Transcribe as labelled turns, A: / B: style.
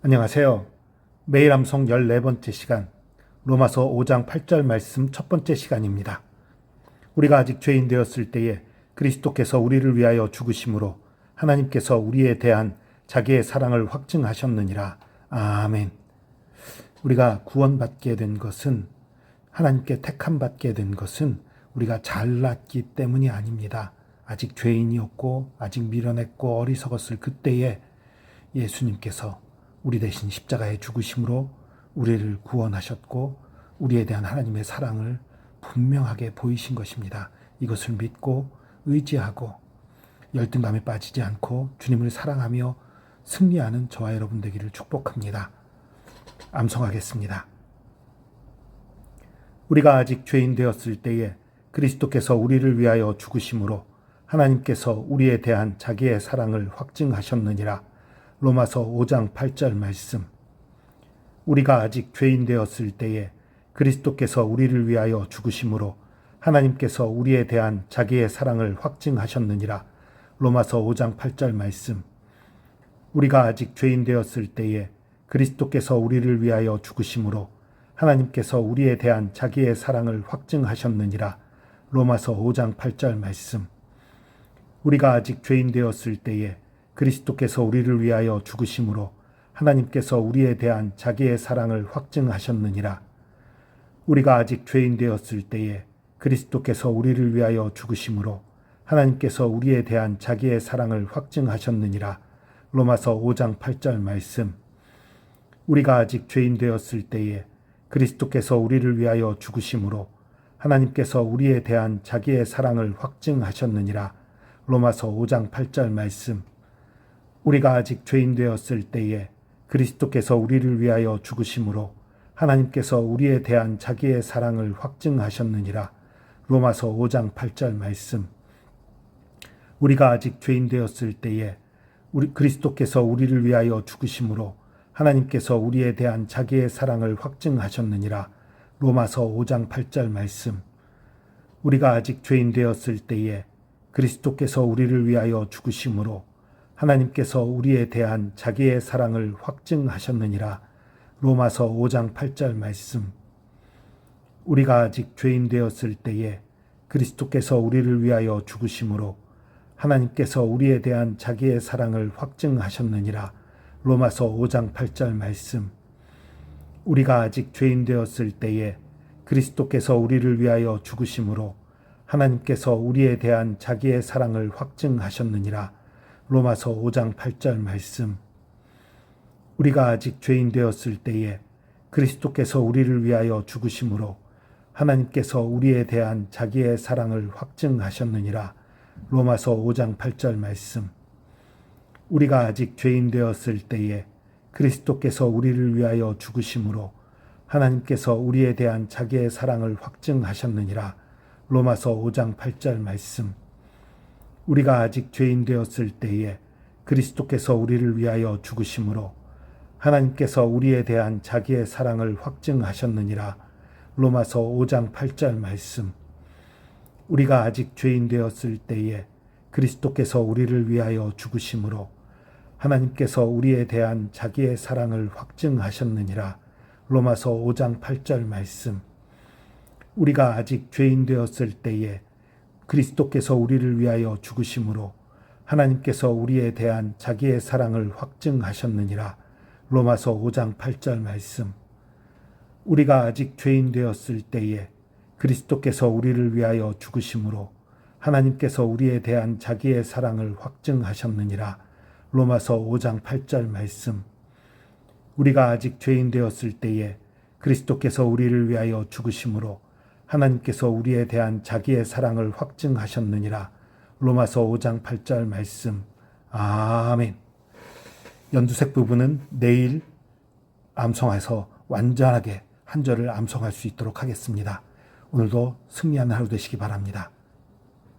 A: 안녕하세요. 매일 암송 14번째 시간, 로마서 5장 8절 말씀 첫 번째 시간입니다. 우리가 아직 죄인 되었을 때에 그리스도께서 우리를 위하여 죽으심으로 하나님께서 우리에 대한 자기의 사랑을 확증하셨느니라. 아멘. 우리가 구원받게 된 것은, 하나님께 택함받게 된 것은 우리가 잘났기 때문이 아닙니다. 아직 죄인이었고 아직 미련했고 어리석었을 그때에 예수님께서 우리 대신 십자가에 죽으심으로 우리를 구원하셨고 우리에 대한 하나님의 사랑을 분명하게 보이신 것입니다. 이것을 믿고 의지하고 열등감에 빠지지 않고 주님을 사랑하며 승리하는 저와 여러분 되기를 축복합니다. 암송하겠습니다. 우리가 아직 죄인 되었을 때에 그리스도께서 우리를 위하여 죽으심으로 하나님께서 우리에 대한 자기의 사랑을 확증하셨느니라. 로마서 5장 8절 말씀. 우리가 아직 죄인 되었을 때에 그리스도께서 우리를 위하여 죽으심으로 하나님께서 우리에 대한 자기의 사랑을 확증하셨느니라. 로마서 5장 8절 말씀. 우리가 아직 죄인 되었을 때에 그리스도께서 우리를 위하여 죽으심으로 하나님께서 우리에 대한 자기의 사랑을 확증하셨느니라. 로마서 5장 8절 말씀. 우리가 아직 죄인 되었을 때에 그리스도께서 우리를 위하여 죽으심으로 하나님께서 우리에 대한 자기의 사랑을 확증하셨느니라. 우리가 아직 죄인 되었을 때에 그리스도께서 우리를 위하여 죽으심으로 하나님께서 우리에 대한 자기의 사랑을 확증하셨느니라. 로마서 5장 8절 말씀. 우리가 아직 죄인 되었을 때에 그리스도께서 우리를 위하여 죽으심으로 하나님께서 우리에 대한 자기의 사랑을 확증하셨느니라. 로마서 5장 8절 말씀. 우리가 아직 죄인 되었을 때에 그리스도께서 우리를 위하여 죽으심으로 하나님께서 우리에 대한 자기의 사랑을 확증하셨느니라. 로마서 5장 8절 말씀. 우리가 아직 죄인 되었을 때에 그리스도께서 우리를 위하여 죽으심으로 하나님께서 우리에 대한 자기의 사랑을 확증하셨느니라. 로마서 5장 8절 말씀. 우리가 아직 죄인 되었을 때에 그리스도께서 우리를 위하여 죽으심으로 하나님께서 우리에 대한 자기의 사랑을 확증하셨느니라. 로마서 5장 8절 말씀. 우리가 아직 죄인 되었을 때에 그리스도께서 우리를 위하여 죽으심으로 하나님께서 우리에 대한 자기의 사랑을 확증하셨느니라. 로마서 5장 8절 말씀. 우리가 아직 죄인 되었을 때에 그리스도께서 우리를 위하여 죽으심으로 하나님께서 우리에 대한 자기의 사랑을 확증하셨느니라. 로마서 5장 8절 말씀. 우리가 아직 죄인 되었을 때에 그리스도께서 우리를 위하여 죽으심으로 하나님께서 우리에 대한 자기의 사랑을 확증하셨느니라. 로마서 5장 8절 말씀. 우리가 아직 죄인 되었을 때에 그리스도께서 우리를 위하여 죽으심으로 하나님께서 우리에 대한 자기의 사랑을 확증하셨느니라. 로마서 5장 8절 말씀. 우리가 아직 죄인 되었을 때에 그리스도께서 우리를 위하여 죽으심으로 하나님께서 우리에 대한 자기의 사랑을 확증하셨느니라. 로마서 5장 8절 말씀. 우리가 아직 죄인 되었을 때에 그리스도께서 우리를 위하여 죽으심으로 하나님께서 우리에 대한 자기의 사랑을 확증하셨느니라. 로마서 5장 8절 말씀. 우리가 아직 죄인 되었을 때에 그리스도께서 우리를 위하여 죽으심으로 하나님께서 우리에 대한 자기의 사랑을 확증하셨느니라. 로마서 5장 8절 말씀. 우리가 아직 죄인 되었을 때에 그리스도께서 우리를 위하여 죽으심으로 하나님께서 우리에 대한 자기의 사랑을 확증하셨느니라. 로마서 5장 8절 말씀. 우리가 아직 죄인 되었을 때에 그리스도께서 우리를 위하여 죽으심으로 하나님께서 우리에 대한 자기의 사랑을 확증하셨느니라. 로마서 5장 8절 말씀. 아멘. 연두색 부분은 내일 암송해서 완전하게 한 절을 암송할 수 있도록 하겠습니다. 오늘도 승리하는 하루 되시기 바랍니다.